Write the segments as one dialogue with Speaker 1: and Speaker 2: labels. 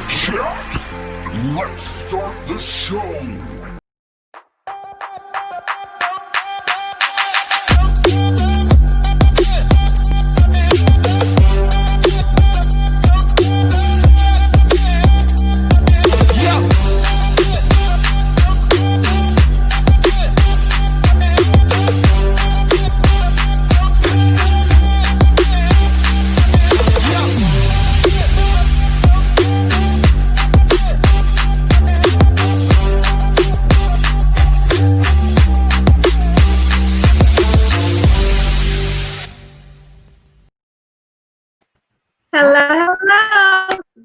Speaker 1: chat. Let's start the show.
Speaker 2: Hello.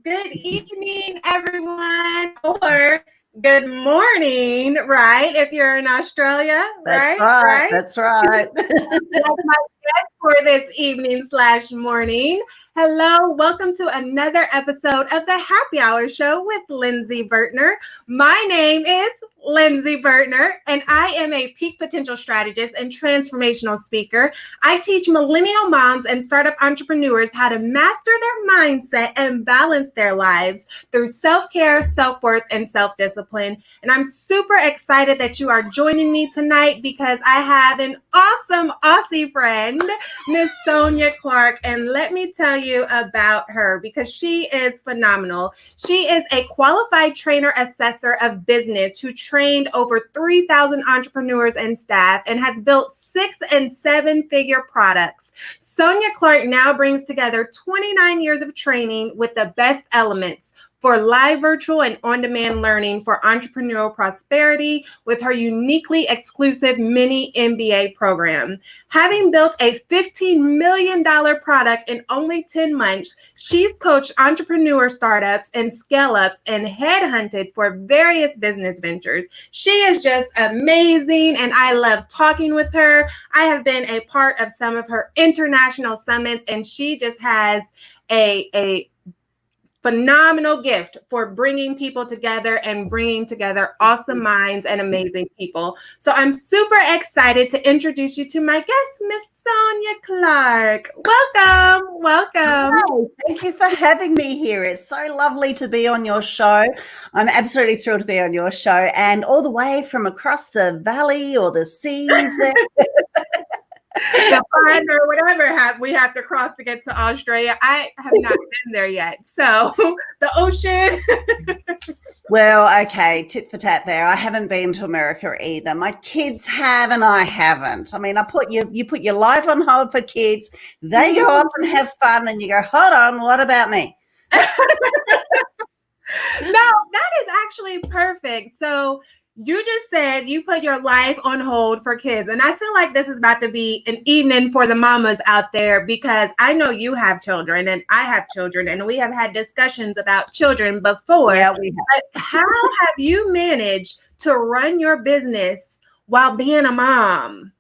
Speaker 2: Good evening, everyone, or good morning, right? If you're in Australia,
Speaker 3: That's
Speaker 2: right?
Speaker 3: That's right.
Speaker 2: That's my guest for this evening/morning. Hello, welcome to another episode of the Happy Hour Show with Lindsey Vertner. My name is Lindsey Vertner, and I am a peak potential strategist and transformational speaker. I teach millennial moms and startup entrepreneurs how to master their mindset and balance their lives through self-care, self-worth, and self-discipline. And I'm super excited that you are joining me tonight because I have an awesome Aussie friend, Miss Sonia Clark. And let me tell you about her because she is phenomenal. She is a qualified trainer assessor of business who trained over 3,000 entrepreneurs and staff and has built 6- and 7-figure products. Sonia Clark now brings together 29 years of training with the best elements for live, virtual, and on-demand learning for entrepreneurial prosperity with her uniquely exclusive mini MBA program. Having built a $15 million product in only 10 months, she's coached entrepreneur startups and scale-ups and headhunted for various business ventures. She is just amazing, and I love talking with her. I have been a part of some of her international summits, and she just has a phenomenal gift for bringing people together and bringing together awesome minds and amazing people. So I'm super excited to introduce you to my guest, Miss Sonia Clark. Welcome.
Speaker 3: Hi, thank you for having me here. It's so lovely to be on your show. I'm absolutely thrilled to be on your show, and all the way from across the valley or the seas there.
Speaker 2: The pond or whatever we have to cross to get to Australia. I have not been there yet. So the ocean.
Speaker 3: Well, okay, tit for tat there. I haven't been to America either. My kids have and I haven't. I mean, you put your life on hold for kids. They go off and have fun and you go, hold on, what about me?
Speaker 2: No, that is actually perfect. So you just said you put your life on hold for kids. And I feel like this is about to be an evening for the mamas out there because I know you have children and I have children and we have had discussions about children before.
Speaker 3: Yeah, we have.
Speaker 2: But how have you managed to run your business while being a mom?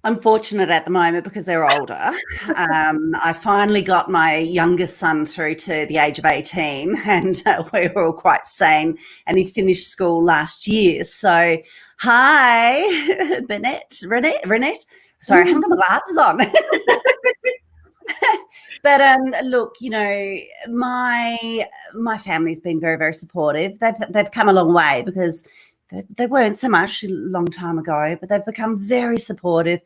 Speaker 3: I'm fortunate at the moment because they're older. I finally got my youngest son through to the age of 18 and we were all quite sane, and he finished school last year. So, hi, Renette. Sorry, I haven't got my glasses on. But look, you know, my family's been very, very supportive. They've come a long way because they weren't so much a long time ago, but they've become very supportive.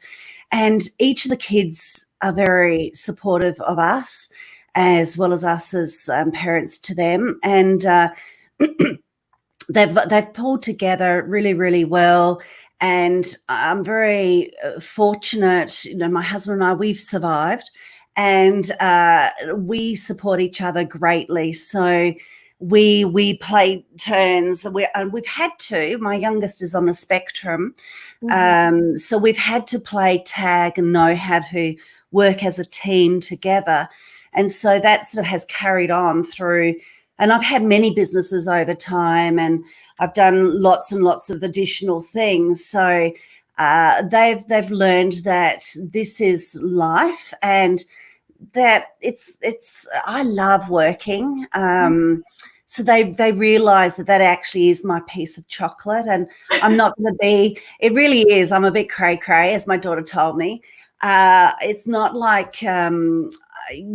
Speaker 3: And each of the kids are very supportive of us, as well as us as parents to them. And they've pulled together really, really well. And I'm very fortunate. You know, my husband and I, we've survived, and we support each other greatly. So we play turns. We've had to. My youngest is on the spectrum, so we've had to play tag and know how to work as a team together, and so that sort of has carried on through. And I've had many businesses over time, and I've done lots and lots of additional things. So they've learned that this is life, and that it's I love working. So they realize that actually is my piece of chocolate, and I'm not going to be, it really is, I'm a bit cray-cray, as my daughter told me. It's not like,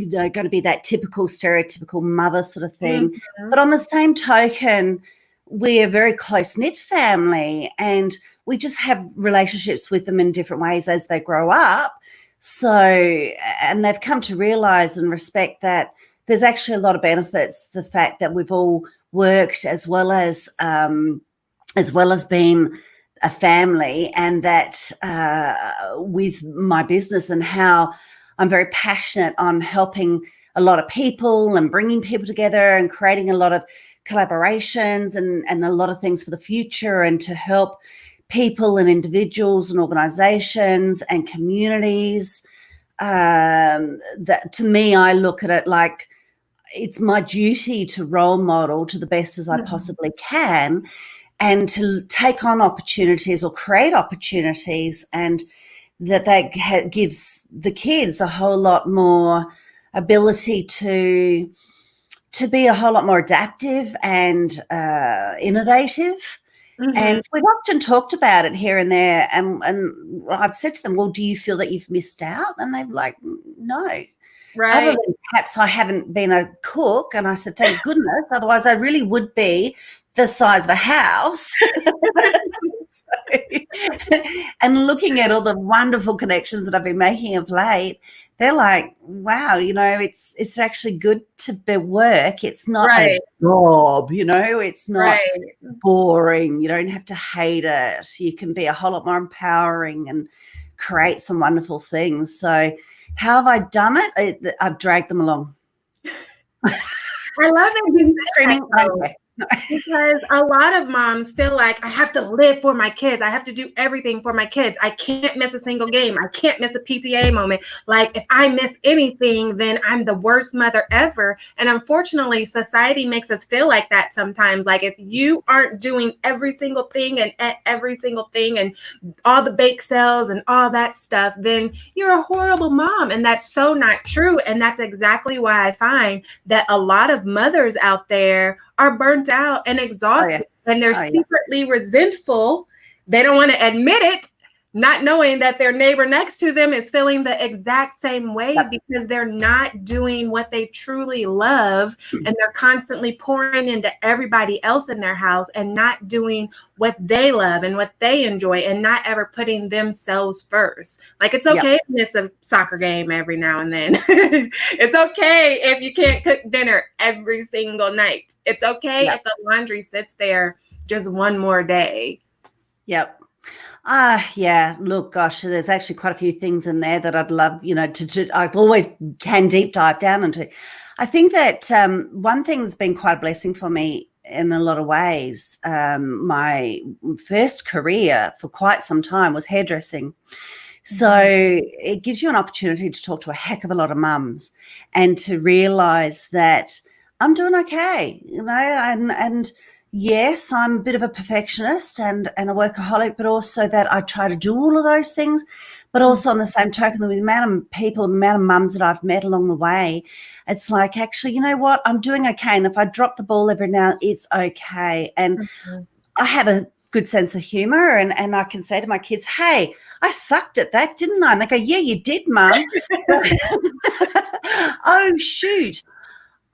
Speaker 3: going to be that typical stereotypical mother sort of thing.
Speaker 2: Mhm.
Speaker 3: But on the same token, we're a very close-knit family, and we just have relationships with them in different ways as they grow up. So, and they've come to realize and respect that there's actually a lot of benefits to the fact that we've all worked as well as being a family, and that with my business and how I'm very passionate on helping a lot of people and bringing people together and creating a lot of collaborations and a lot of things for the future, and to help people and individuals and organizations and communities. That to me, I look at it like it's my duty to role model to the best as I possibly can, and to take on opportunities or create opportunities, and that gives the kids a whole lot more ability to be a whole lot more adaptive and innovative.
Speaker 2: Mhm.
Speaker 3: And we've often talked about it here and there, and I've said to them, well, do you feel that you've missed out? And they're like, no. Other
Speaker 2: Right.
Speaker 3: than perhaps I haven't been a cook. And I said, thank goodness, otherwise I really would be the size of a house. And looking at all the wonderful connections that I've been making of late, they're like, wow, it's actually good to be work. It's not a
Speaker 2: Right.
Speaker 3: job, it's not
Speaker 2: Right.
Speaker 3: boring. You don't have to hate it. You can be a whole lot more empowering and create some wonderful things. So how have I done it? I've dragged them along.
Speaker 2: I love that you said that, though, because a lot of moms feel like I have to live for my kids. I have to do everything for my kids. I can't miss a single game. I can't miss a PTA moment. Like, if I miss anything, then I'm the worst mother ever. And unfortunately, society makes us feel like that sometimes. Like, if you aren't doing every single thing and all the bake sales and all that stuff, then you're a horrible mom. And that's so not true. And that's exactly why I find that a lot of mothers out there are burnt out and exhausted, and they're secretly resentful. They don't want to admit it, not knowing that their neighbor next to them is feeling the exact same way because they're not doing what they truly love, and they're constantly pouring into everybody else in their house and not doing what they love and what they enjoy, and not ever putting themselves first. Like, it's okay to miss a soccer game every now and then. It's okay if you can't cook dinner every single night. It's okay if the laundry sits there just one more day.
Speaker 3: Yep. Look, gosh, there's actually quite a few things in there that I'd love, to I've always can deep dive down into. I think that one thing's been quite a blessing for me in a lot of ways. My first career for quite some time was hairdressing. So it gives you an opportunity to talk to a heck of a lot of mums and to realize that I'm doing okay, and yes, I'm a bit of a perfectionist and a workaholic, but also that I try to do all of those things. But also on the same token, with the amount of people, the amount of mums that I've met along the way, it's like, actually, you know what? I'm doing okay. And if I drop the ball every now, it's okay. And I have a good sense of humor, and I can say to my kids, hey, I sucked at that, didn't I? And they go, yeah, you did, Mum. Oh, shoot.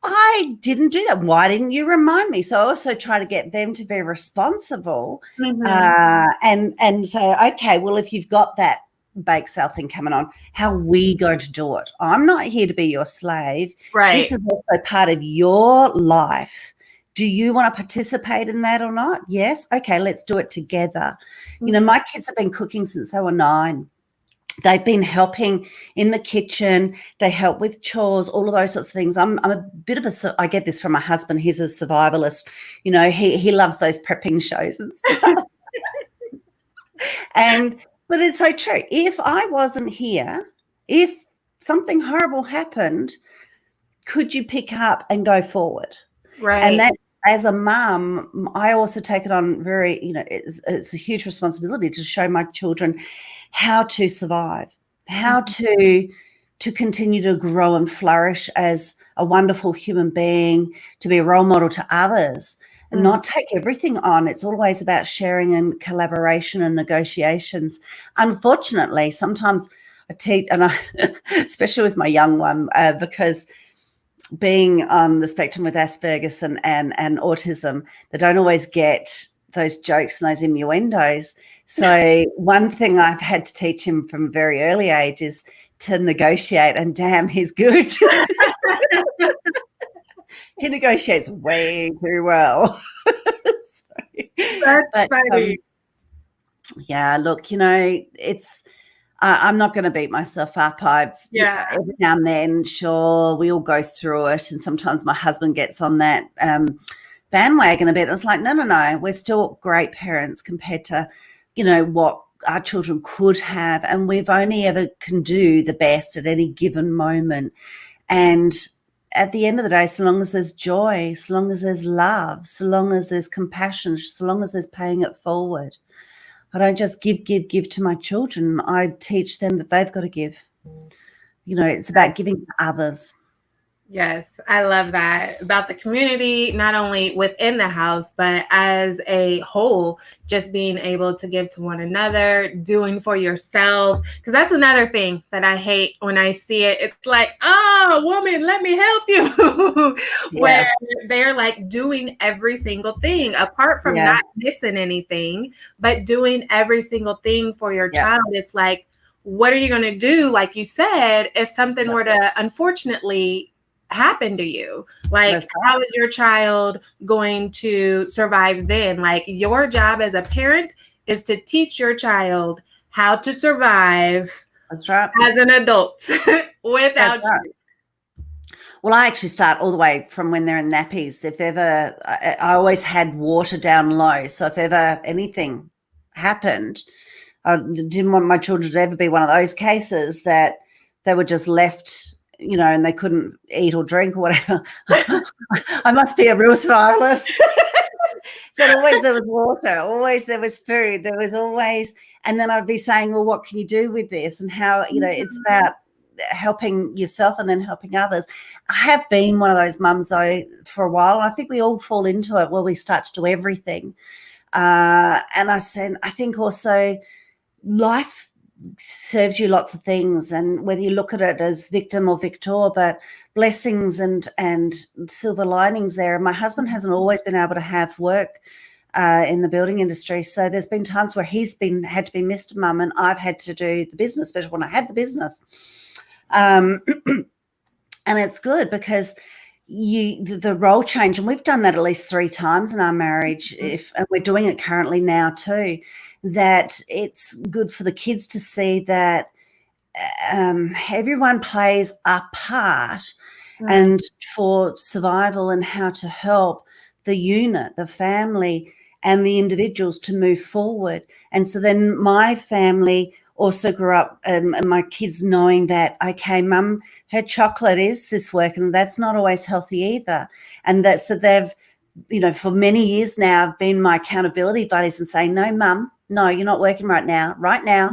Speaker 3: I didn't do that. Why didn't you remind me? So I also try to get them to be responsible and say, okay, well, if you've got that bake sale thing coming on, how are we going to do it? I'm not here to be your slave.
Speaker 2: Right.
Speaker 3: This is also part of your life. Do you want to participate in that or not? Yes. Okay, let's do it together. My kids have been cooking since they were 9. They've been helping in the kitchen. They help with chores, all of those sorts of things. I'm a bit of I get this from my husband. He's a survivalist. He loves those prepping shows and stuff. But it's so true. If I wasn't here, if something horrible happened, could you pick up and go forward?
Speaker 2: Right.
Speaker 3: And that, as a mum, I also take it on very, it's a huge responsibility to show my children how to survive, how to continue to grow and flourish as a wonderful human being, to be a role model to others and not take everything on. It's always about sharing and collaboration and negotiations. Unfortunately, sometimes I teach, and I, especially with my young one, because being on the spectrum with Asperger's and autism, they don't always get those jokes and those innuendos. So one thing I've had to teach him from a very early age is to negotiate, and damn, he's good. He negotiates way too well.
Speaker 2: That's funny.
Speaker 3: Yeah, look, it's I'm not going to beat myself up. Every now and then, sure, we all go through it, and sometimes my husband gets on that bandwagon a bit. It's like, no, we're still great parents compared to, what our children could have, and we've only ever can do the best at any given moment. And at the end of the day, so long as there's joy, so long as there's love, so long as there's compassion, so long as there's paying it forward, I don't just give to my children. I teach them that they've got to give. It's about giving to others.
Speaker 2: Yes, I love that about the community, not only within the house, but as a whole, just being able to give to one another, doing for yourself. Because that's another thing that I hate when I see it. It's like, oh, woman, let me help you. Where they're like doing every single thing, apart from not missing anything, but doing every single thing for your child. It's like, what are you going to do? Like you said, if something were to unfortunately happen to you, like how is your child going to survive then? Like your job as a parent is to teach your child how to survive as an adult without you.
Speaker 3: Well, I actually start all the way from when they're in nappies. If ever, I always had water down low, so if ever anything happened, I didn't want my children to ever be one of those cases that they were just left, and they couldn't eat or drink or whatever. I must be a real survivalist. So always there was water, always there was food, there was always, and then I'd be saying, well, what can you do with this? And how, it's about helping yourself and then helping others. I have been one of those mums, though, for a while, and I think we all fall into it where we start to do everything. And I think also life serves you lots of things, and whether you look at it as victim or victor, but blessings and silver linings there. My husband hasn't always been able to have work in the building industry, so there's been times where he's had to be Mr. Mum and I've had to do the business, especially when I had the business. And it's good because the role change, and we've done that at least 3 times in our marriage, and we're doing it currently now too, that it's good for the kids to see that everyone plays a part and for survival and how to help the unit, the family and the individuals to move forward. And so then my family also grew up and my kids knowing that, okay, Mum, her chocolate is this work and that's not always healthy either. And that, so they've, for many years now, have been my accountability buddies and saying, no, Mum, no, you're not working right now. Right now,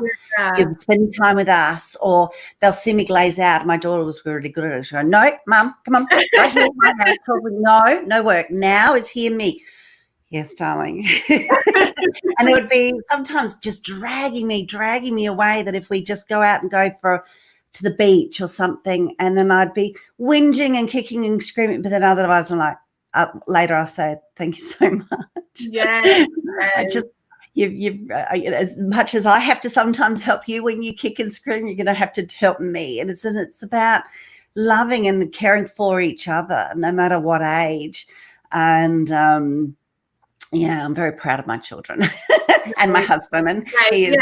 Speaker 3: you're spending time with us. Or they'll see me glaze out. My daughter was really good at it. She'll go, no, Mum, come on, right here, right now. No work. Now is hear me. Yes, darling. And it would be sometimes just dragging me away, that if we just go out and go to the beach or something, and then I'd be whinging and kicking and screaming, but then otherwise I'm like, later I'll say, thank you so much.
Speaker 2: Yes.
Speaker 3: As much as I have to sometimes help you when you kick and scream, you're going to have to help me. And it's about loving and caring for each other, no matter what age. And I'm very proud of my children and my husband. And he is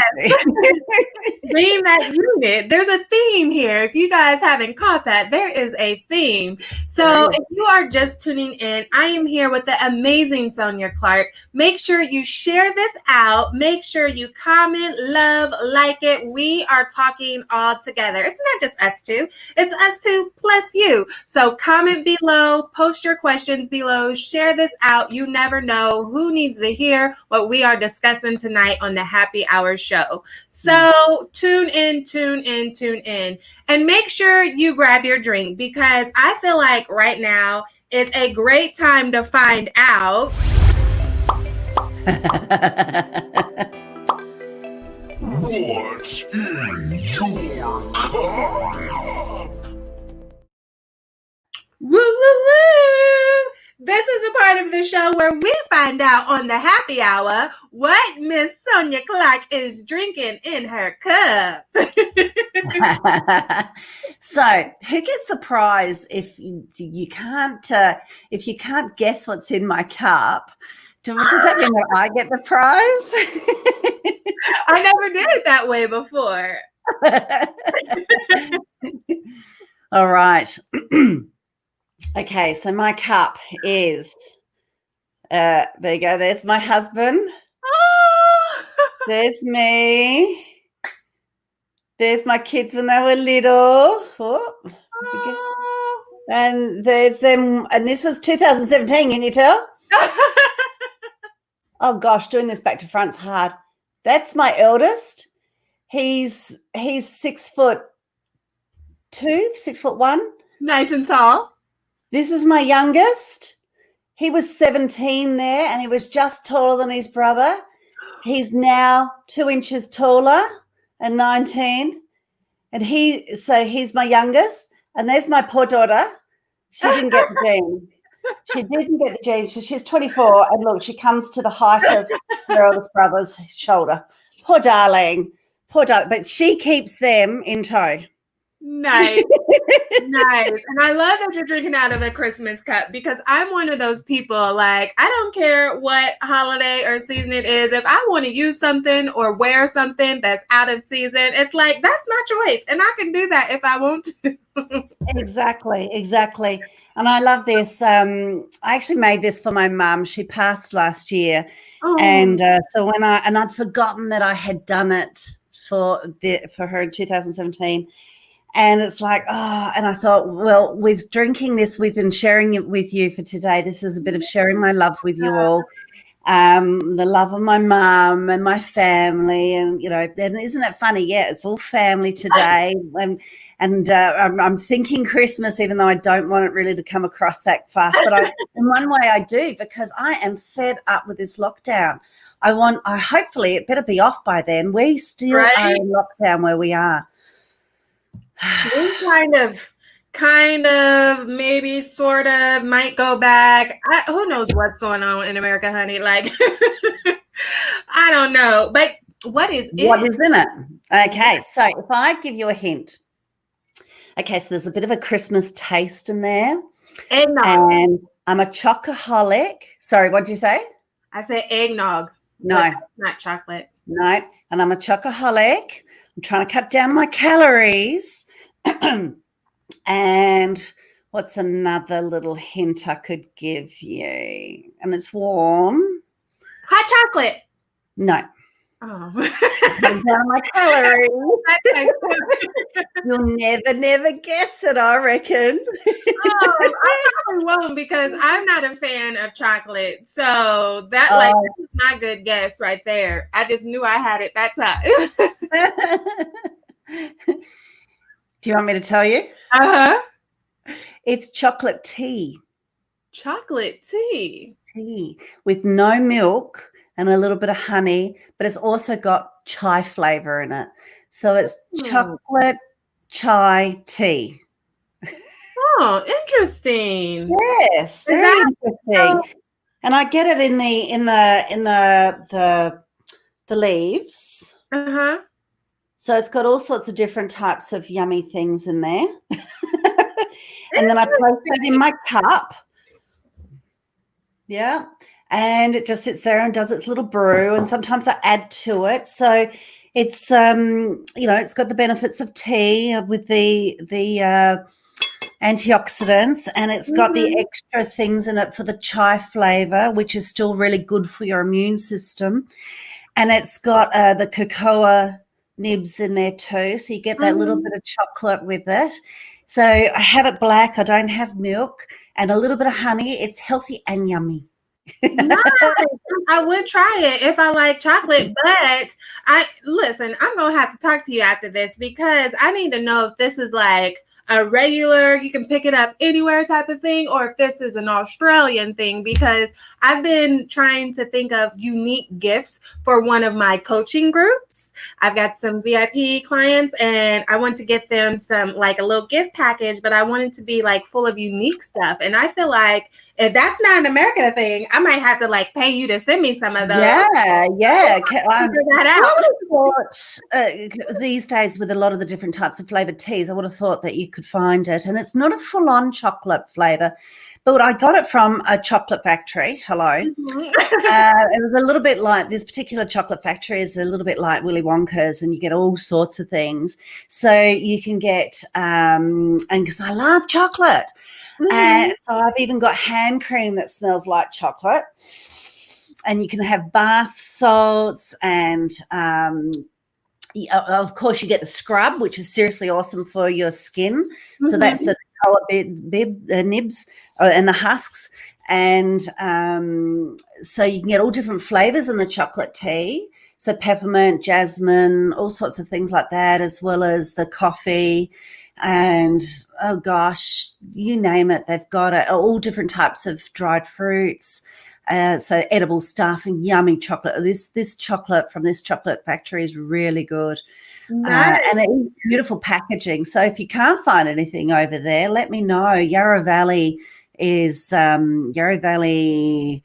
Speaker 2: being that unit. There's a theme here. If you guys haven't caught that, there is a theme. So if you are just tuning in, I am here with the amazing Sonia Clark. Make sure you share this out. Make sure you comment, love, like it. We are talking all together. It's not just us two. It's us two plus you. So comment below, post your questions below, share this out. You never know who needs to hear what we are discussing tonight on the Happy Hour Show. So tune in. And make sure you grab your drink, because I feel like right now is a great time to find out
Speaker 1: What's in your cup?
Speaker 2: Woo, woo, woo! This is a part of the show where we find out on the happy hour what Miss Sonia Clark is drinking in her cup.
Speaker 3: So, who gets the prize if you can't guess what's in my cup? Does that mean that I get the prize?
Speaker 2: I never did it that way before.
Speaker 3: All right. Okay, so my cup is there you go. There's my husband.
Speaker 2: Oh.
Speaker 3: There's me. There's my kids when they were little. Oh. And there's them. And this was 2017. Can you tell? Oh gosh, doing this back to front's hard. That's my eldest. He's 6'2", 6'1".
Speaker 2: Nice and tall.
Speaker 3: This is my youngest. He was 17 there, and he was just taller than his brother. He's now 2 inches taller and 19. And he's my youngest. And there's my poor daughter. She didn't get the gene. She didn't get the gene. So she's 24. And look, she comes to the height of her eldest brother's shoulder. Poor darling. Poor darling. But she keeps them in tow.
Speaker 2: Nice. Nice. And I love that you're drinking out of a Christmas cup because I'm one of those people, like, I don't care what holiday or season it is. If I want to use something or wear something that's out of season, it's like, that's my choice. And I can do that if I want to.
Speaker 3: Exactly. And I love this. I actually made this for my mum. She passed last year. Oh. And so I'd forgotten that I had done it for her in 2017. And it's like, and I thought, well, with drinking this with and sharing it with you for today, this is a bit of sharing my love with you all, the love of my mum and my family. And, and isn't it funny? Yeah, it's all family today. And I'm thinking Christmas, even though I don't want it really to come across that fast. But in one way I do, because I am fed up with this lockdown. Hopefully it better be off by then. We still are in lockdown where we are.
Speaker 2: We kind of, maybe sort of might go back. Who knows what's going on in America, honey? Like, I don't know. But what is it?
Speaker 3: What is in it? Okay, so if I give you a hint. Okay, so there's a bit of a Christmas taste in there.
Speaker 2: Eggnog.
Speaker 3: And I'm a chocoholic. Sorry, what did you say?
Speaker 2: I said eggnog.
Speaker 3: No.
Speaker 2: Not chocolate.
Speaker 3: No, and I'm a chocoholic. I'm trying to cut down my calories. And what's another little hint I could give you? And it's warm.
Speaker 2: Hot chocolate.
Speaker 3: No.
Speaker 2: Oh.
Speaker 3: Cut down my calories. You'll never guess it, I reckon.
Speaker 2: I probably won't because I'm not a fan of chocolate. So that is my good guess right there. I just knew I had it that time.
Speaker 3: Do you want me to tell you?
Speaker 2: Uh-huh.
Speaker 3: It's chocolate tea.
Speaker 2: Chocolate tea.
Speaker 3: Tea with no milk and a little bit of honey, but it's also got chai flavor in it. So it's chocolate chai tea.
Speaker 2: Oh, interesting.
Speaker 3: Yes, very interesting. And I get it in the leaves.
Speaker 2: Uh-huh.
Speaker 3: So it's got all sorts of different types of yummy things in there. And then I place it in my cup. Yeah. And it just sits there and does its little brew. And sometimes I add to it. So it's, it's got the benefits of tea with the antioxidants, and it's got the extra things in it for the chai flavor, which is still really good for your immune system. And it's got the cocoa nibs in there too, so you get that little bit of chocolate with it. So I have it black, I don't have milk, and a little bit of honey. It's healthy and yummy.
Speaker 2: Nice. I would try it if I like chocolate, but I'm gonna have to talk to you after this because I need to know if this is like a regular, you can pick it up anywhere type of thing, or if this is an Australian thing, because I've been trying to think of unique gifts for one of my coaching groups. I've got some VIP clients and I want to get them some like a little gift package, but I want it to be like full of unique stuff. And I feel like if that's not an American thing, I might have to like pay you to send me some of those.
Speaker 3: Yeah.
Speaker 2: Figure that
Speaker 3: I
Speaker 2: out.
Speaker 3: would have thought these days with a lot of the different types of flavored teas, I would have thought that you could find it. And it's not a full-on chocolate flavor, but I got it from a chocolate factory. Hello.
Speaker 2: Mhm.
Speaker 3: It was a little bit like this particular chocolate factory is a little bit like Willy Wonka's, and you get all sorts of things. So you can get, and because I love chocolate. So I've even got hand cream that smells like chocolate, and you can have bath salts, and of course you get the scrub, which is seriously awesome for your skin. So that's the nibs and the husks, and so you can get all different flavors in the chocolate tea. So peppermint, jasmine, all sorts of things like that, as well as the coffee. And oh gosh, you name it, they've got it. All different types of dried fruits, so edible stuff and yummy chocolate. This chocolate from this chocolate factory is really good.
Speaker 2: Nice.
Speaker 3: And it is beautiful packaging. So if you can't find anything over there, let me know. Yarra Valley is Yarra Valley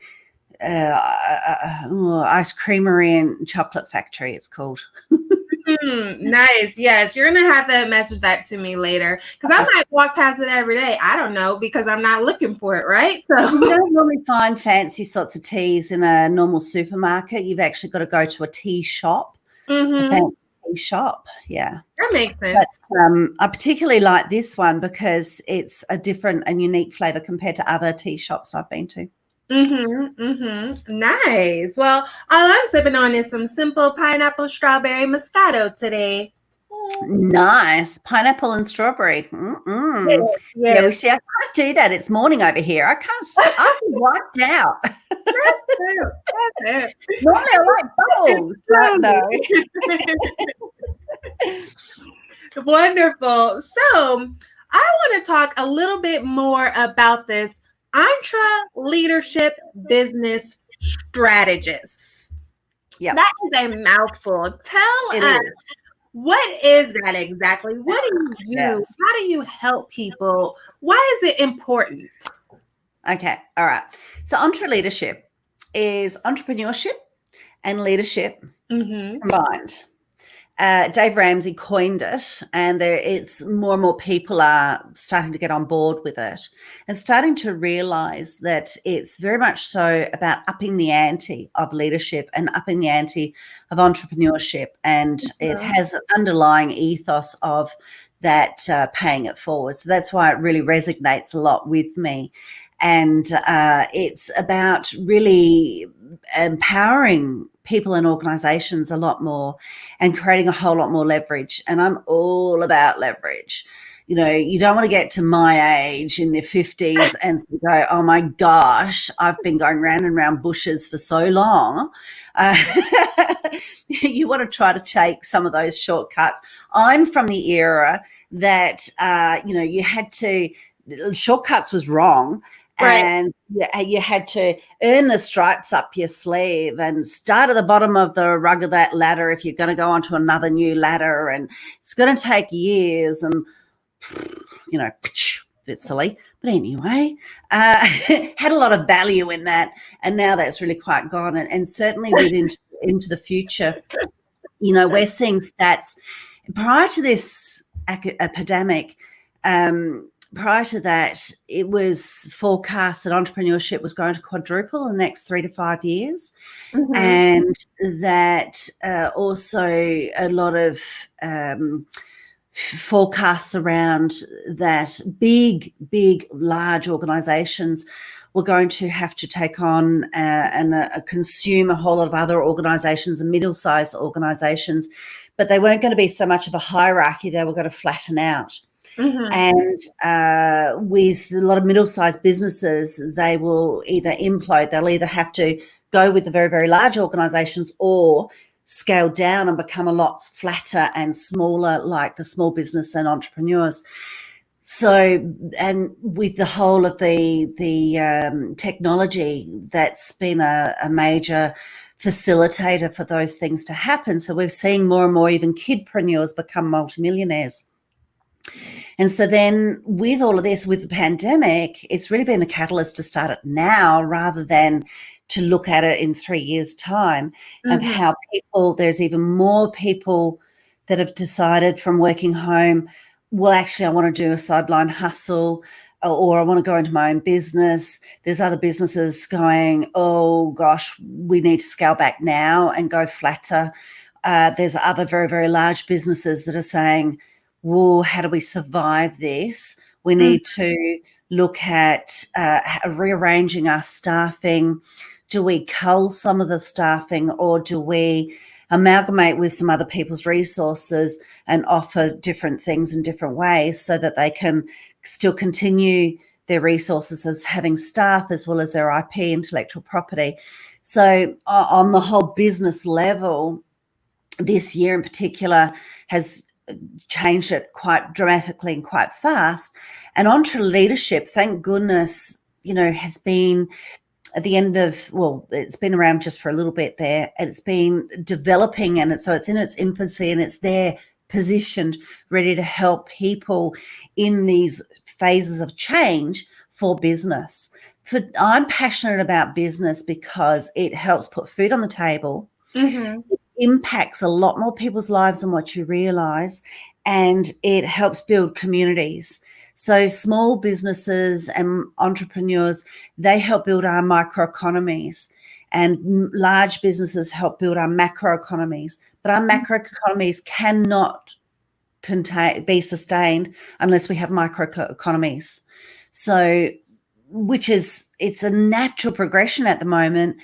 Speaker 3: Ice Creamery and Chocolate Factory, it's called.
Speaker 2: Nice. Yes, you're gonna have to message that to me later, because I might walk past it every day. I don't know, because I'm not looking for it, right? So
Speaker 3: you don't normally find fancy sorts of teas in a normal supermarket. You've actually got to go to a tea shop, a fancy tea shop. Yeah,
Speaker 2: that makes sense.
Speaker 3: But I particularly like this one because it's a different and unique flavor compared to other tea shops I've been to.
Speaker 2: Nice. Well, all I'm sipping on is some simple pineapple strawberry Moscato today.
Speaker 3: Nice. Pineapple and strawberry.
Speaker 2: Yes.
Speaker 3: Yeah, we see, I can't do that. It's morning over here. I can't I'm wiped out.
Speaker 2: That's it.
Speaker 3: Normally I like bubbles. No.
Speaker 2: Wonderful. So I want to talk a little bit more about this leadership business strategist.
Speaker 3: Yeah,
Speaker 2: that is a mouthful. Tell us, what is that exactly? What do you do?
Speaker 3: Yeah.
Speaker 2: How do you help people? Why is it important?
Speaker 3: Okay, all right. So EntreLeadership is entrepreneurship and leadership combined. Dave Ramsey coined it, and it's more and more people are starting to get on board with it and starting to realize that it's very much so about upping the ante of leadership and upping the ante of entrepreneurship. And it has an underlying ethos of that paying it forward. So that's why it really resonates a lot with me. And it's about really empowering people and organizations a lot more and creating a whole lot more leverage. And I'm all about leverage. You know, you don't want to get to my age in their 50s and go, oh my gosh, I've been going round and round bushes for so long. You want to try to take some of those shortcuts. I'm from the era that, you had to, shortcuts was wrong. Right. And you had to earn the stripes up your sleeve and start at the bottom of the rung of that ladder if you're going to go onto another new ladder. And it's going to take years and, a bit silly. But anyway, had a lot of value in that. And now that's really quite gone. And certainly into the future, we're seeing stats. Prior to this epidemic, prior to that, it was forecast that entrepreneurship was going to quadruple in the next 3 to 5 years. And that also a lot of forecasts around that big, large organizations were going to have to take on and consume a whole lot of other organizations and middle-sized organizations, but they weren't going to be so much of a hierarchy. They were going to flatten out. And with a lot of middle-sized businesses, they will either implode. They'll either have to go with the very, very large organizations or scale down and become a lot flatter and smaller, like the small business and entrepreneurs. So, and with the whole of the technology, that's been a major facilitator for those things to happen. So we're seeing more and more even kidpreneurs become multimillionaires. And so then with all of this, with the pandemic, it's really been the catalyst to start it now rather than to look at it in 3 years' time, of how there's even more people that have decided from working home, well, actually, I want to do a sideline hustle, or I want to go into my own business. There's other businesses going, oh gosh, we need to scale back now and go flatter. There's other very, very large businesses that are saying, well, how do we survive this? We need to look at rearranging our staffing. Do we cull some of the staffing, or do we amalgamate with some other people's resources and offer different things in different ways so that they can still continue their resources as having staff as well as their IP, intellectual property? So on the whole business level, this year in particular has changed it quite dramatically and quite fast. And entre leadership, thank goodness, has been at the end of, well, it's been around just for a little bit there, and it's been developing, and so it's in its infancy, and it's there positioned, ready to help people in these phases of change for business. I'm passionate about business because it helps put food on the table. It impacts a lot more people's lives than what you realize, and it helps build communities. So small businesses and entrepreneurs, they help build our microeconomies, and large businesses help build our macroeconomies. But our macroeconomies cannot be sustained unless we have microeconomies. So, it's a natural progression at the moment.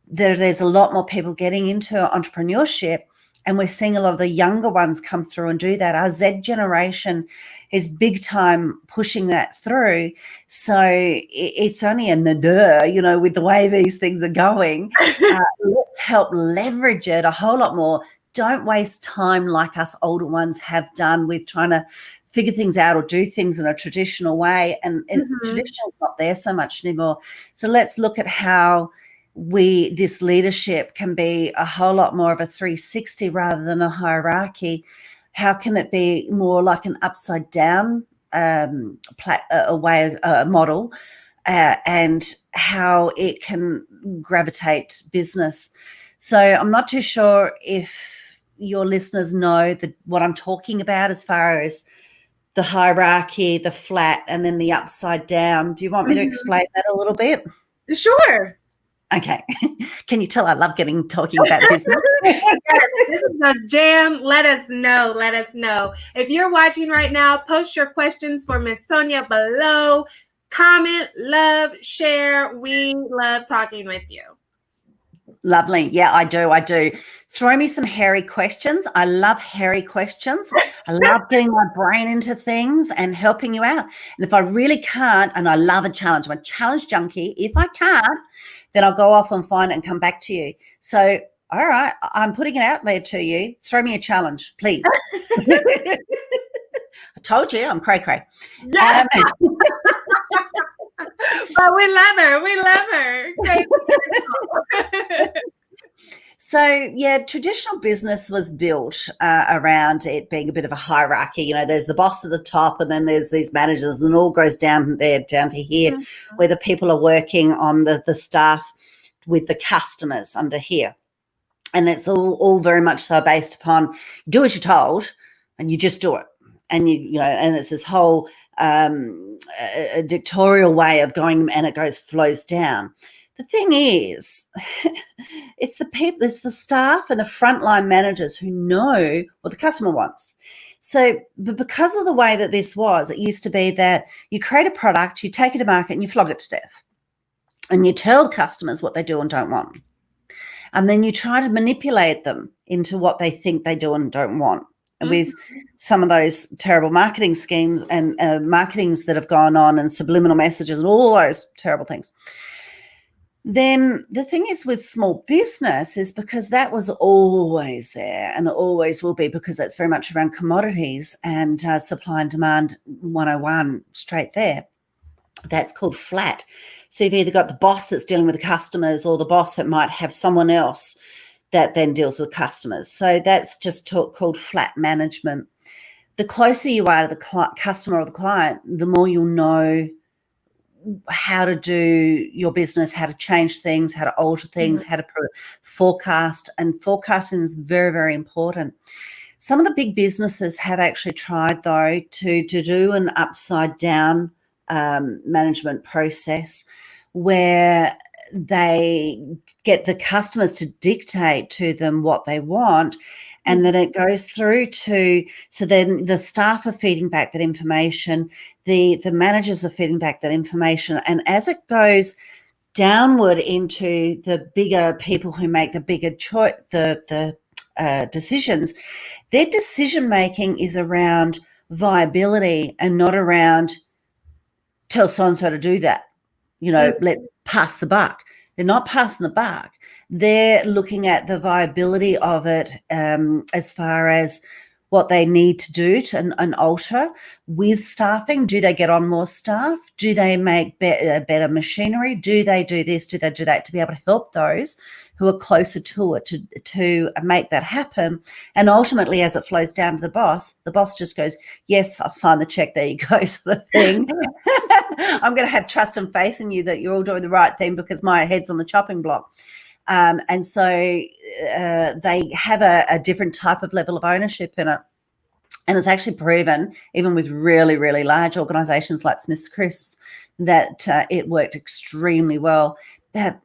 Speaker 3: There's a lot more people getting into entrepreneurship, and we're seeing a lot of the younger ones come through and do that. Our Z generation is big time pushing that through. So it's only a nadir, with the way these things are going. Let's help leverage it a whole lot more. Don't waste time like us older ones have done with trying to figure things out or do things in a traditional way. And traditional is not there so much anymore. So let's look at how this leadership can be a whole lot more of a 360 rather than a hierarchy. How can it be more like an upside down model, and how it can gravitate business? So I'm not too sure if your listeners know what I'm talking about as far as the hierarchy, the flat, and then the upside down. Do you want me to explain that a little bit?
Speaker 2: Sure.
Speaker 3: Okay. Can you tell I love talking about business?
Speaker 2: Yes, this is a jam. Let us know. Let us know. If you're watching right now, post your questions for Miss Sonia below. Comment, love, share. We love talking with you.
Speaker 3: Lovely. Yeah, I do. Throw me some hairy questions. I love hairy questions. I love getting my brain into things and helping you out. And if I really can't, and I love a challenge, I'm a challenge junkie. If I can't, then I'll go off and find it and come back to you. So, all right, I'm putting it out there to you. Throw me a challenge, please. I told you I'm cray-cray.
Speaker 2: Yeah. But we love her. We love her.
Speaker 3: So, yeah, traditional business was built around it being a bit of a hierarchy. There's the boss at the top, and then there's these managers, and it all goes down there, down to here, where the people are working on the staff with the customers under here. And it's all very much so based upon do as you're told, and you just do it. And, and it's this whole a dictatorial way of going, and it flows down. The thing is, it's the people, it's the staff and the frontline managers who know what the customer wants. So, but because of the way that this was, it used to be that you create a product, you take it to market, and you flog it to death. And you tell customers what they do and don't want. And then you try to manipulate them into what they think they do and don't want. And with some of those terrible marketing schemes and marketings that have gone on, and subliminal messages and all those terrible things. then the thing is with small business is because that was always there and always will be, because that's very much around commodities and supply and demand 101 straight there. That's called flat. So you've either got the boss that's dealing with the customers, or the boss that might have someone else that then deals with customers. So that's just called flat management. The closer you are to the customer or the client, the more you'll know how to do your business, how to change things, how to alter things, how to forecast. And forecasting is very, very important. Some of the big businesses have actually tried, though, to do an upside down management process where they get the customers to dictate to them what they want, and then it goes through to, so then the staff are feeding back that information, the managers are feeding back that information, and as it goes downward into the bigger people who make the bigger decisions, their decision making is around viability and not around tell so-and-so to do that, let's pass the buck. They're not passing the buck. They're looking at the viability of it as far as what they need to do and alter with staffing. Do they get on more staff? Do they make better machinery? Do they do this? Do they do that, to be able to help those who are closer to it to make that happen? And ultimately, as it flows down to the boss just goes, yes, I'll sign the check, there you go, sort of thing. I'm going to have trust and faith in you that you're all doing the right thing because my head's on the chopping block. And so they have a different type of level of ownership in it. And it's actually proven, even with really, really large organisations like Smith's Crisps, that it worked extremely well. That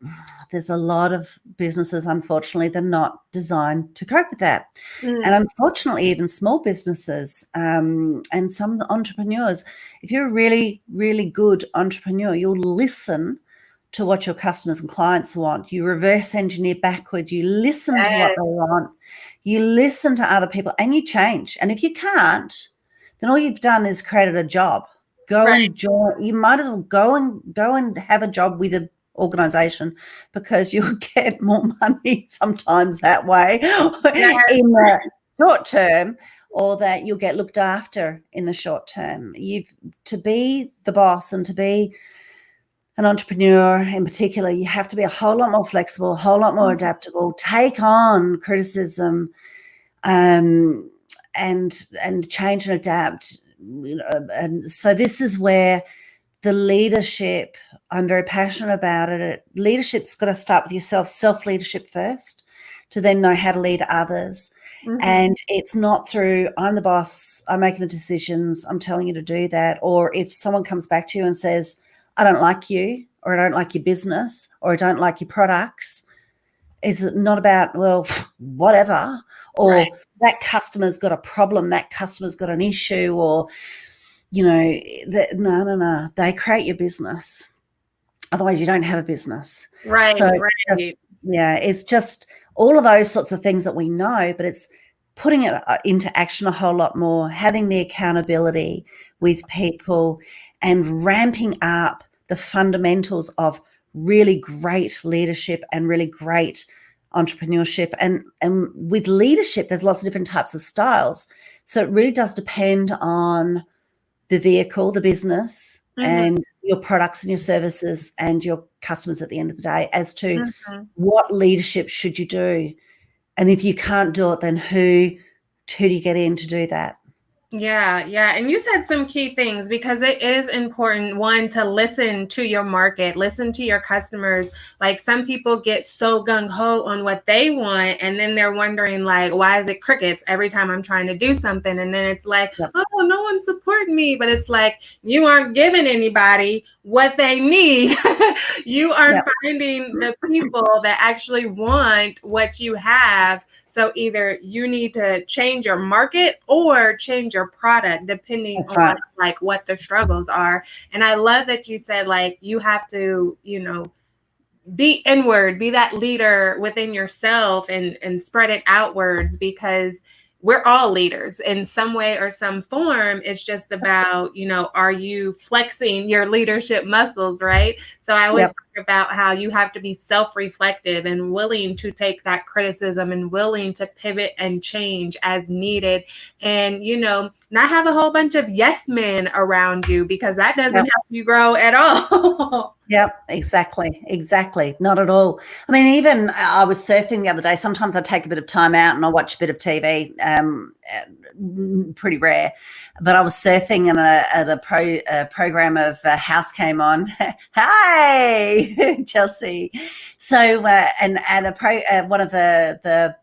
Speaker 3: there's a lot of businesses, unfortunately, that are not designed to cope with that. And unfortunately, even small businesses and some entrepreneurs, if you're a really, really good entrepreneur, you'll listen to what your customers and clients want. You reverse engineer backward. You listen to what they want. You listen to other people and you change. And if you can't, then all you've done is created a job. And join. You might as well go and have a job with an organization, because you'll get more money sometimes that way in the short term, or that you'll get looked after in the short term. To be the boss and to be an entrepreneur in particular, you have to be a whole lot more flexible, a whole lot more adaptable, take on criticism, and change and adapt. And so this is where the leadership, I'm very passionate about it. Leadership's got to start with yourself, self-leadership first, to then know how to lead others. And it's not through, I'm the boss, I'm making the decisions, I'm telling you to do that. Or if someone comes back to you and says, I don't like you, or I don't like your business, or I don't like your products, is it not about, well, whatever, or that customer's got a problem, that customer's got an issue, or, no, they create your business. Otherwise, you don't have a business. It's just all of those sorts of things that we know, but it's putting it into action a whole lot more, having the accountability with people and ramping up the fundamentals of really great leadership and really great entrepreneurship. And with leadership, there's lots of different types of styles. So it really does depend on the vehicle, the business, and your products and your services and your customers at the end of the day as to what leadership should you do. And if you can't do it, then who do you get in to do that?
Speaker 2: Yeah. And you said some key things, because it is important, one, to listen to your market, listen to your customers. Like, some people get so gung-ho on what they want, and then they're wondering, like, why is it crickets every time I'm trying to do something? And then it's like, oh, no one's supporting me. But it's like, you aren't giving anybody what they need. You are finding the people that actually want what you have. So either you need to change your market or change your product, depending on like what the struggles are. And I love that you said, like, you have to, be inward, be that leader within yourself and spread it outwards, because we're all leaders in some way or some form. It's just about, are you flexing your leadership muscles, right? So I always talk about how you have to be self-reflective and willing to take that criticism and willing to pivot and change as needed. And, not have a whole bunch of yes men around you, because that doesn't help you grow at all.
Speaker 3: Yep, exactly. Not at all. I mean, even I was surfing the other day. Sometimes I take a bit of time out and I watch a bit of TV. Pretty rare, but I was surfing and a program of House came on. Hi, Chelsea. So and one of the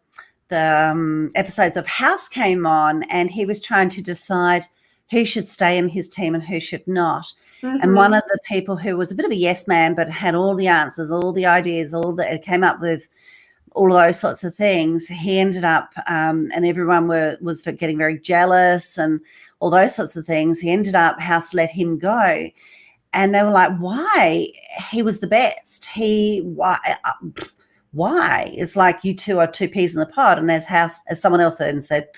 Speaker 3: episodes of House came on, and he was trying to decide who should stay in his team and who should not. Mm-hmm. And one of the people who was a bit of a yes man, but had all the answers, all the ideas, came up with all of those sorts of things, he ended up, and everyone was getting very jealous and all those sorts of things. He ended up, House let him go. And they were like, why? He was the best. Why? It's like you two are two peas in the pod. And as someone else said,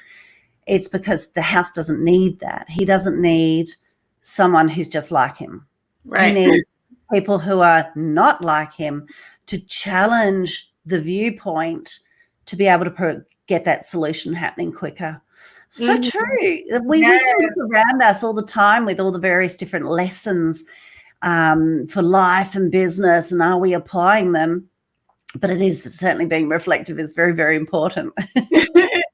Speaker 3: it's because the House doesn't need that. He doesn't need someone who's just like him. Right. He needs people who are not like him to challenge the viewpoint to be able to get that solution happening quicker. So true. We can look around us all the time with all the various different lessons for life and business, and are we applying them? But it is certainly being reflective is very, very important.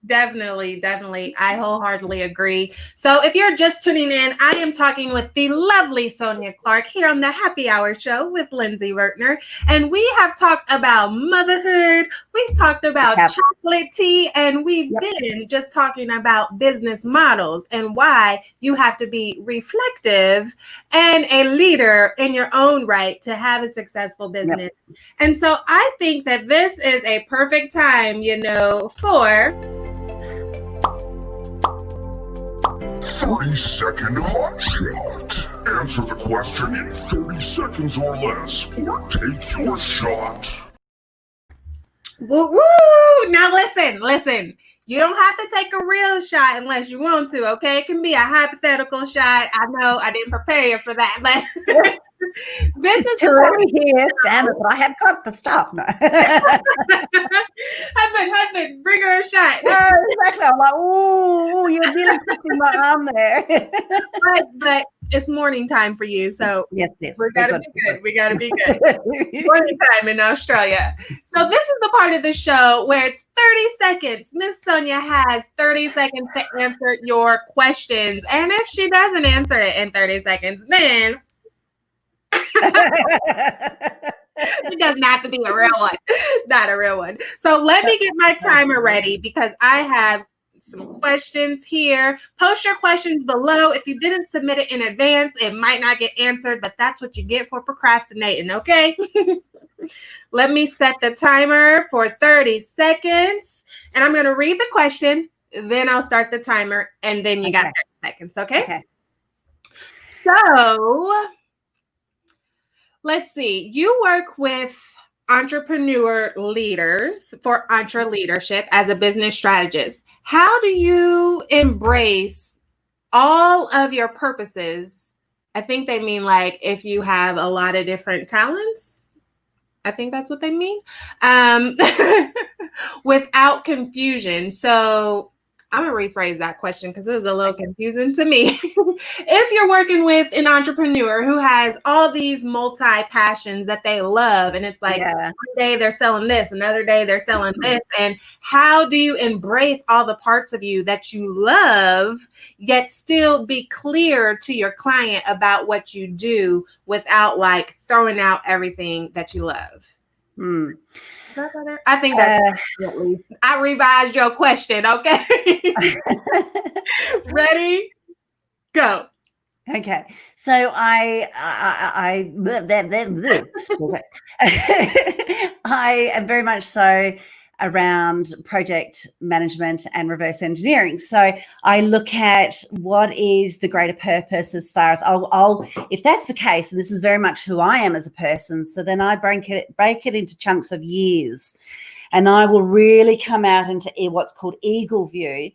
Speaker 2: Definitely. I wholeheartedly agree. So if you're just tuning in, I am talking with the lovely Sonia Clark here on the Happy Hour Show with Lindsey Vertner. And we have talked about motherhood. We've talked about chocolate tea, and we've been just talking about business models and why you have to be reflective and a leader in your own right to have a successful business. And so I think that this is a perfect time, for
Speaker 1: 30-second hot shot. Answer the question in 30 seconds or less, or take your shot.
Speaker 2: Woo woo! Now listen. You don't have to take a real shot unless you want to, okay? It can be a hypothetical shot. I know I didn't prepare you for that, but this is
Speaker 3: too early here. Damn it, but I have got the stuff. No.
Speaker 2: Husband, bring her a shot.
Speaker 3: No, exactly. I'm like, ooh, you're really touching my arm there.
Speaker 2: but it's morning time for you, so
Speaker 3: yes.
Speaker 2: We gotta be good. Morning time in Australia. So this is the part of the show where it's 30 seconds. Miss Sonia has 30 seconds to answer your questions. And if she doesn't answer it in 30 seconds, then it doesn't have to be a real one. Not a real one. So let me get my timer ready, because I have some questions here. Post your questions below. If you didn't submit it in advance, it might not get answered, but that's what you get for procrastinating, okay? Let me set the timer for 30 seconds, and I'm going to read the question, then I'll start the timer, and then you got 30 seconds, okay? So let's see. You work with entrepreneur leaders for EntreLeadership as a business strategist. How do you embrace all of your purposes? I think they mean like if you have a lot of different talents. I think that's what they mean. Without confusion. So I'm going to rephrase that question because it was a little confusing to me. If you're working with an entrepreneur who has all these multi-passions that they love, and it's like one day they're selling this, another day they're selling this, and how do you embrace all the parts of you that you love, yet still be clear to your client about what you do without like throwing out everything that you love? I think that's at least. I revised your question, okay? Ready? Go.
Speaker 3: Okay. So I am very much so around project management and reverse engineering. So I look at what is the greater purpose as far as I'll if that's the case, and this is very much who I am as a person, so then I break it into chunks of years, and I will really come out into what's called eagle view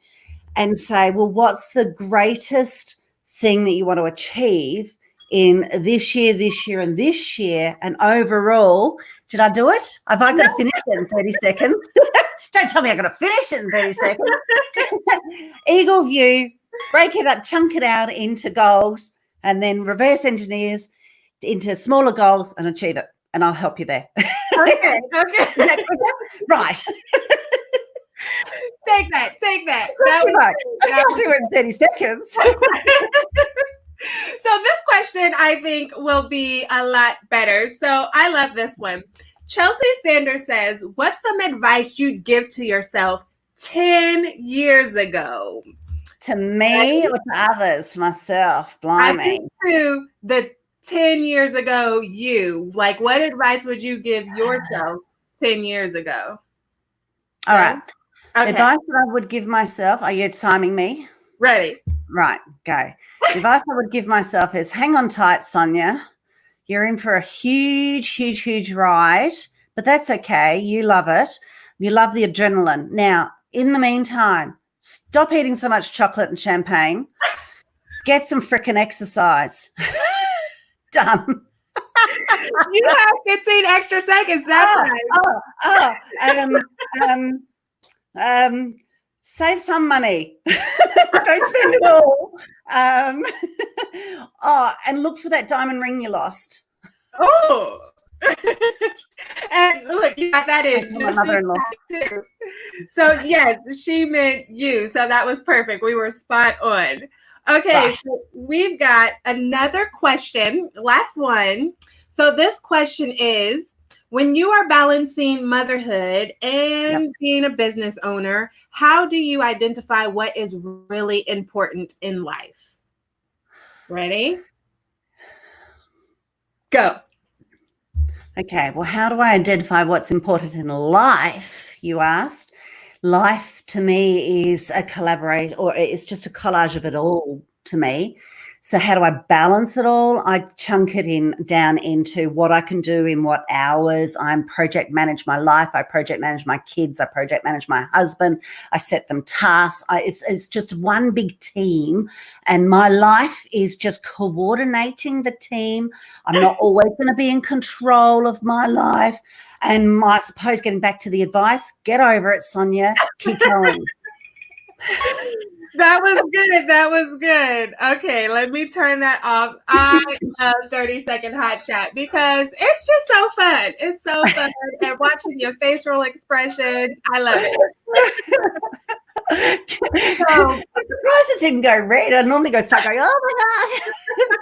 Speaker 3: and say, well, what's the greatest thing that you want to achieve in this year, and this year, and overall. Did I do it? Have I got to finish it in 30 seconds? Don't tell me I've got to finish it in 30 seconds. Eagle view, break it up, chunk it out into goals, and then reverse engineers into smaller goals and achieve it. And I'll help you there.
Speaker 2: Okay.
Speaker 3: Right.
Speaker 2: Take that.
Speaker 3: I can't do it in 30 seconds.
Speaker 2: So this question, I think, will be a lot better. So I love this one. Chelsea Sanders says, what's some advice you'd give to yourself 10 years ago?
Speaker 3: To me or to others? To myself? Blimey.
Speaker 2: I think to the 10 years ago you. Like, what advice would you give yourself 10 years ago?
Speaker 3: All right.
Speaker 2: Okay.
Speaker 3: Advice that I would give myself. Are you timing me?
Speaker 2: Ready.
Speaker 3: Right. Go. The advice I would give myself is hang on tight, Sonia. You're in for a huge ride, but that's okay. You love it. You love the adrenaline. Now, in the meantime, stop eating so much chocolate and champagne. Get some frickin' exercise. Done.
Speaker 2: You have 15 extra seconds. That's right.
Speaker 3: Save some money. Don't spend it all. And look for that diamond ring you lost.
Speaker 2: Oh. And look, you got that in.
Speaker 3: My mother-in-law.
Speaker 2: So yes, she meant you. So that was perfect. We were spot on. Okay,
Speaker 3: Right.
Speaker 2: so we've got another question. Last one. So this question is, when you are balancing motherhood and being a business owner, how do you identify what is really important in life? Ready? Go.
Speaker 3: Okay, well, how do I identify what's important in life, you asked? Life to me is a collaborate, or it's just a collage of it all to me. So how do I balance it all? I chunk it down into what I can do in what hours. I project manage my life. I project manage my kids. I project manage my husband. I set them tasks. It's just one big team, and my life is just coordinating the team. I'm not always going to be in control of my life. And I suppose getting back to the advice, get over it, Sonia. Keep going.
Speaker 2: That was good. Okay, let me turn that off. I love 30-second hot shot because it's just so fun. It's so fun. And watching your facial expressions, I love it.
Speaker 3: So, I'm surprised it didn't go red. I normally go start going, oh my God.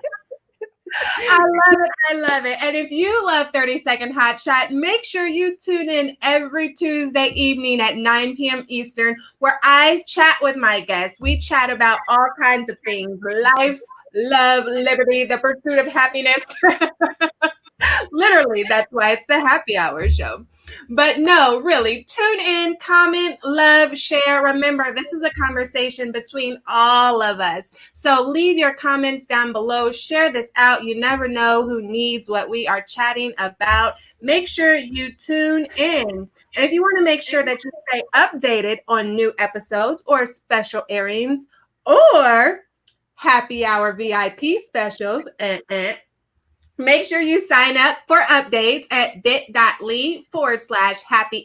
Speaker 2: I love it. And if you love 30-second hot shot, make sure you tune in every Tuesday evening at 9 p.m. Eastern, where I chat with my guests. We chat about all kinds of things: life, love, liberty, the pursuit of happiness. Literally, that's why it's the happy hour show. But no, really, tune in, comment, love, share. Remember, this is a conversation between all of us. So leave your comments down below. Share this out. You never know who needs what we are chatting about. Make sure you tune in. And if you want to make sure that you stay updated on new episodes or special airings or happy hour VIP specials, make sure you sign up for updates at bit.ly/happy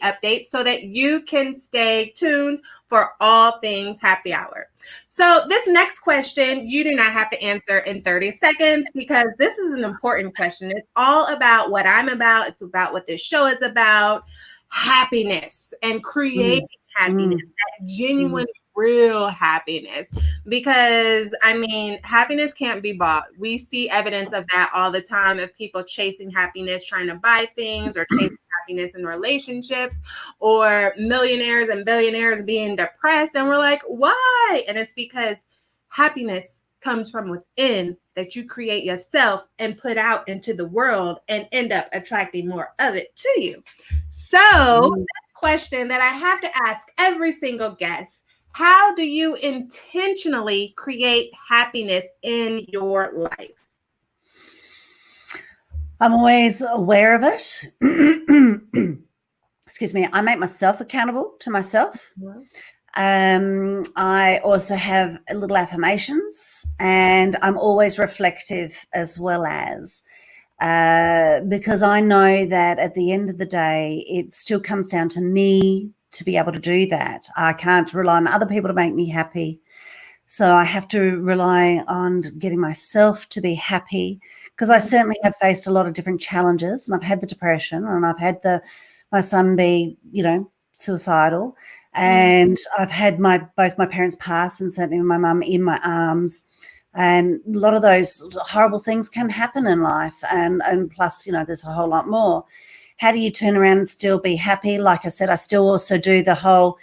Speaker 2: updates so that you can stay tuned for all things happy hour. So this next question, you do not have to answer in 30 seconds because this is an important question. It's all about what I'm about. It's about what this show is about: happiness and creating happiness, that genuine real happiness. Because I mean, happiness can't be bought. We see evidence of that all the time, of people chasing happiness, trying to buy things, or chasing happiness in relationships, or millionaires and billionaires being depressed, and we're like, why? And it's because happiness comes from within, that you create yourself and put out into the world and end up attracting more of it to you. So this question that I have to ask every single guest: how do you intentionally create happiness in your life?
Speaker 3: I'm always aware of it. Excuse me. I make myself accountable to myself. I also have little affirmations, and I'm always reflective as well as because I know that at the end of the day, it still comes down to me to be able to do that. I can't rely on other people to make me happy. So I have to rely on getting myself to be happy, because I certainly have faced a lot of different challenges, and I've had the depression, and I've had my son be, suicidal, and I've had both my parents pass, and certainly my mum in my arms. And a lot of those horrible things can happen in life, and plus, there's a whole lot more. How do you turn around and still be happy? Like I said, I still also do the whole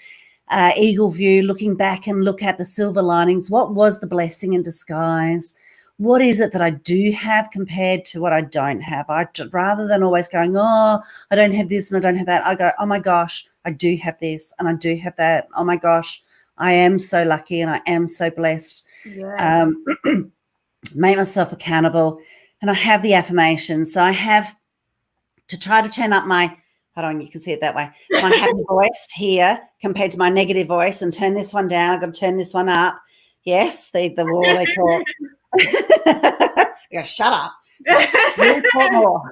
Speaker 3: eagle view, looking back and look at the silver linings. What was the blessing in disguise? What is it that I do have compared to what I don't have? Rather than always going, oh, I don't have this and I don't have that, I go, oh my gosh, I do have this and I do have that. Oh my gosh, I am so lucky and I am so blessed.
Speaker 2: Yes.
Speaker 3: Make myself accountable, and I have the affirmations. So I have to try to turn up my, hold on, you can see it that way, my happy voice here compared to my negative voice, and turn this one down. I've got to turn this one up. Yes, the wall they call. I go, shut up. You talk more.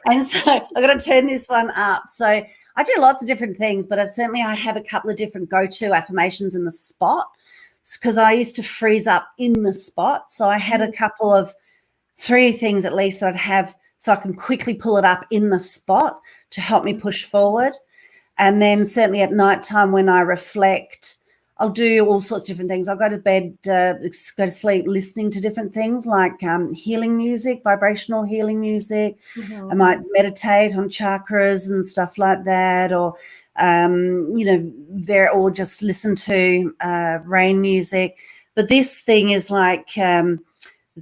Speaker 3: And so I've got to turn this one up. So I do lots of different things, but I have a couple of different go-to affirmations in the spot, because I used to freeze up in the spot. So I had a couple of 3 things at least that I'd have so I can quickly pull it up in the spot to help me push forward. And then certainly at nighttime when I reflect, I'll do all sorts of different things. I'll go to bed, go to sleep listening to different things like healing music, vibrational healing music.
Speaker 2: Mm-hmm.
Speaker 3: I might meditate on chakras and stuff like that, or or just listen to rain music. But this thing is like, it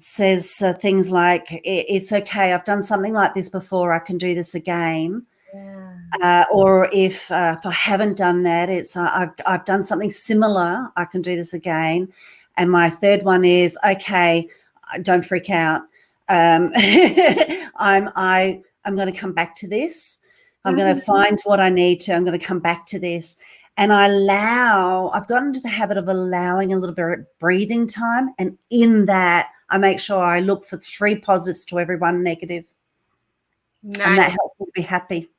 Speaker 3: says things like, it's okay, I've done something like this before, I can do this again. Yeah. Or if I haven't done that, it's I've done something similar, I can do this again. And my third one is, okay, don't freak out. I'm going to come back to this. I'm going to find what I need to. I'm going to come back to this. And I've gotten into the habit of allowing a little bit of breathing time. And in that, I make sure I look for 3 positives to every 1 negative. Nice. And that helps me be happy.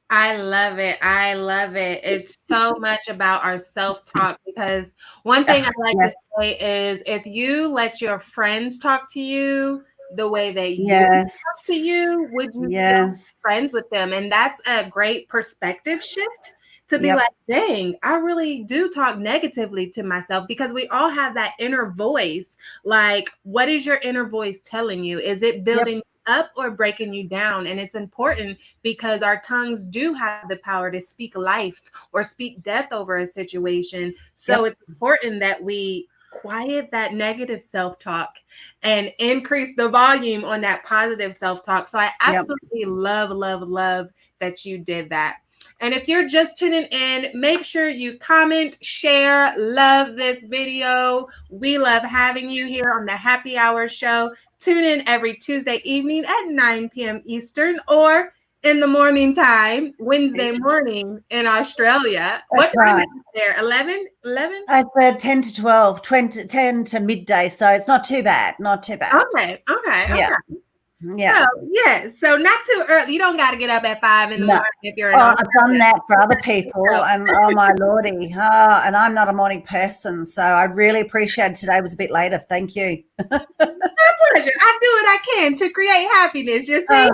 Speaker 2: I love it. I love it. It's so much about our self-talk, because one thing I like to say is, if you let your friends talk to you the way they used to talk to you, would you still be friends with them? And that's a great perspective shift, to be like, dang, I really do talk negatively to myself, because we all have that inner voice. Like, what is your inner voice telling you? Is it building up or breaking you down? And it's important, because our tongues do have the power to speak life or speak death over a situation. So it's important that we quiet that negative self-talk and increase the volume on that positive self-talk. So I absolutely love that you did that. And if you're just tuning in, make sure you comment, share, love this video. We love having you here on the Happy Hour Show. Tune in every Tuesday evening at 9 p.m. Eastern, or in the morning time, Wednesday morning in Australia. What time is it there? 11?
Speaker 3: It's 10 to 12, 10 to midday. So it's not too bad.
Speaker 2: Okay. Yeah. So not too early. You don't got to get up at 5 in the morning if you're in
Speaker 3: I've done that for other people, and oh my lordy. And I'm not a morning person, so I really appreciate today was a bit later. Thank you.
Speaker 2: My pleasure. I do what I can to create happiness, you see.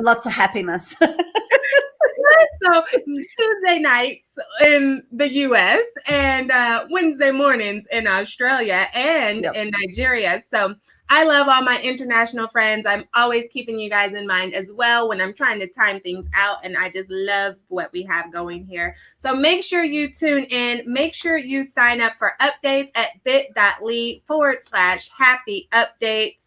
Speaker 3: Lots of happiness.
Speaker 2: So Tuesday nights in the US and Wednesday mornings in Australia and in Nigeria. So I love all my international friends. I'm always keeping you guys in mind as well when I'm trying to time things out. And I just love what we have going here. So make sure you tune in. Make sure you sign up for updates at bit.ly/happy updates.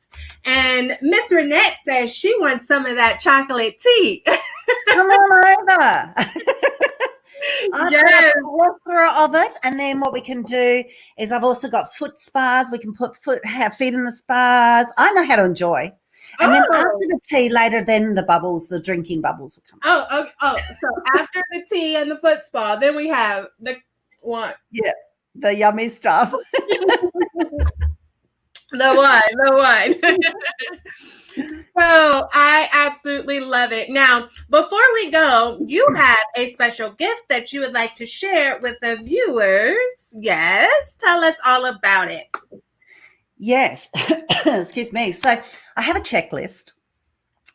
Speaker 2: And Miss Renette says she wants some of that chocolate tea.
Speaker 3: Come on over. I've got a plethora of it, and then what we can do is I've also got foot spas. We can have feet in the spas. I know how to enjoy, And then after
Speaker 2: Oh,
Speaker 3: the tea later, then the bubbles, the drinking bubbles will come.
Speaker 2: oh, okay. Oh, so after the tea and the foot spa, then we have the one.
Speaker 3: Yeah, the yummy stuff.
Speaker 2: The one. So I absolutely love it. Now, before we go, you have a special gift that you would like to share with the viewers. Yes, tell us all about it.
Speaker 3: Yes. Excuse me. So I have a checklist,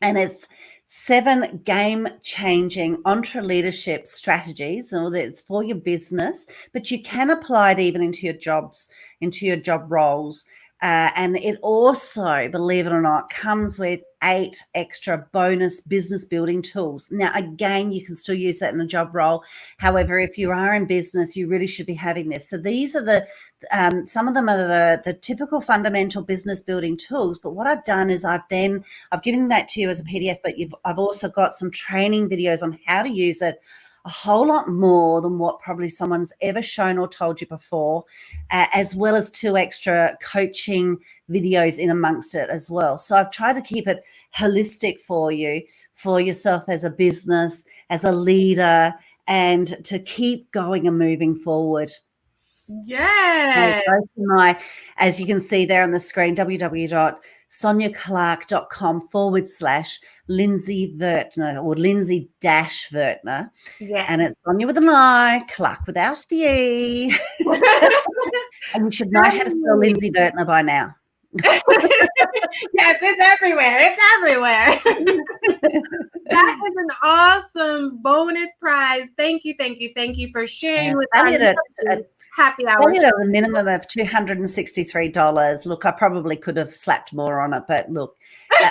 Speaker 3: and it's 7 game-changing leadership strategies, and it's for your business, but you can apply it even into your jobs, into your job roles. And it also, believe it or not, comes with 8 extra bonus business building tools. Now, again, you can still use that in a job role. However, if you are in business, you really should be having this. So these are the some of them are the typical fundamental business building tools. But what I've done is I've given that to you as a PDF, but I've also got some training videos on how to use it, a whole lot more than what probably someone's ever shown or told you before, as well as 2 extra coaching videos in amongst it as well. So I've tried to keep it holistic for you, for yourself as a business, as a leader, and to keep going and moving forward.
Speaker 2: Yes.
Speaker 3: As you can see there on the screen, www.soniaclark.com/Lindsey Vertner, or Lindsey-Vertner.
Speaker 2: Yes.
Speaker 3: And it's Sonia with an I, Clark without the E. And you should know how to spell Lindsey Vertner by now.
Speaker 2: Yes, it's everywhere. It's everywhere. That is an awesome bonus prize. Thank you for sharing with us. Happy hour.
Speaker 3: Valued at a minimum of $263. Look, I probably could have slapped more on it, but look,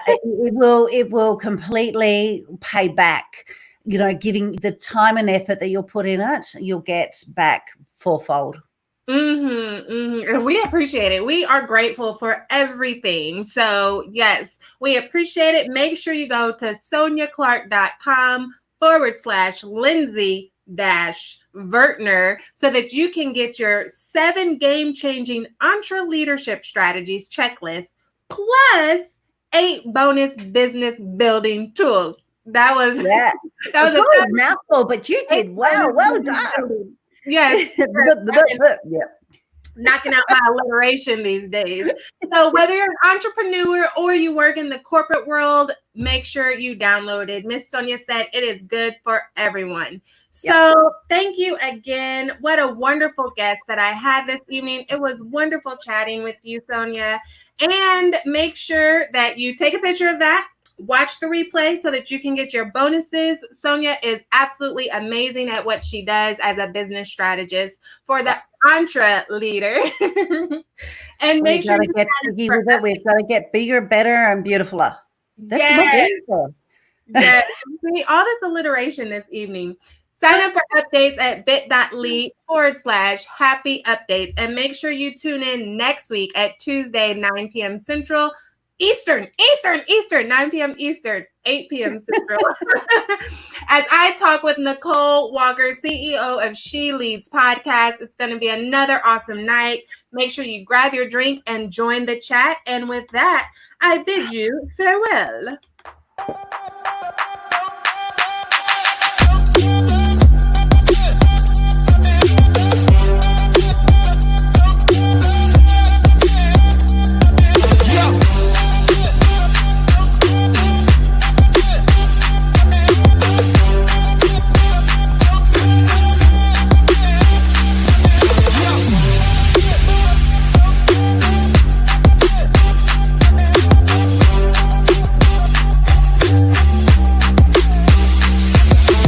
Speaker 3: it will completely pay back. You know, giving the time and effort that you'll put in it, you'll get back fourfold.
Speaker 2: And we appreciate it. We are grateful for everything. So yes, we appreciate it. Make sure you go to soniaclark.com/Lindsey-Vertner so that you can get your 7 game-changing leadership strategies checklist plus 8 bonus business building tools. That was
Speaker 3: a mouthful, but you did well. Well done.
Speaker 2: Yes.
Speaker 3: Yeah.
Speaker 2: Knocking out my alliteration these days. So whether you're an entrepreneur or you work in the corporate world, make sure you download it. Miss Sonia said it is good for everyone. So thank you again. What a wonderful guest that I had this evening. It was wonderful chatting with you, Sonia. And make sure that you take a picture of that. Watch the replay so that you can get your bonuses. Sonia is absolutely amazing at what she does as a business strategist for the Entre leader. And make sure
Speaker 3: you get jiggy with it. We've got to get bigger, better, and beautifuler. That's what
Speaker 2: yes. See, all this alliteration this evening. Sign up for updates at bit.ly/happy updates. And make sure you tune in next week at Tuesday, 9 p.m. Central. Eastern, 9 p.m. Eastern, 8 p.m. Central. As I talk with Nicole Walker, CEO of She Leads Podcast. It's going to be another awesome night. Make sure you grab your drink and join the chat. And with that, I bid you farewell.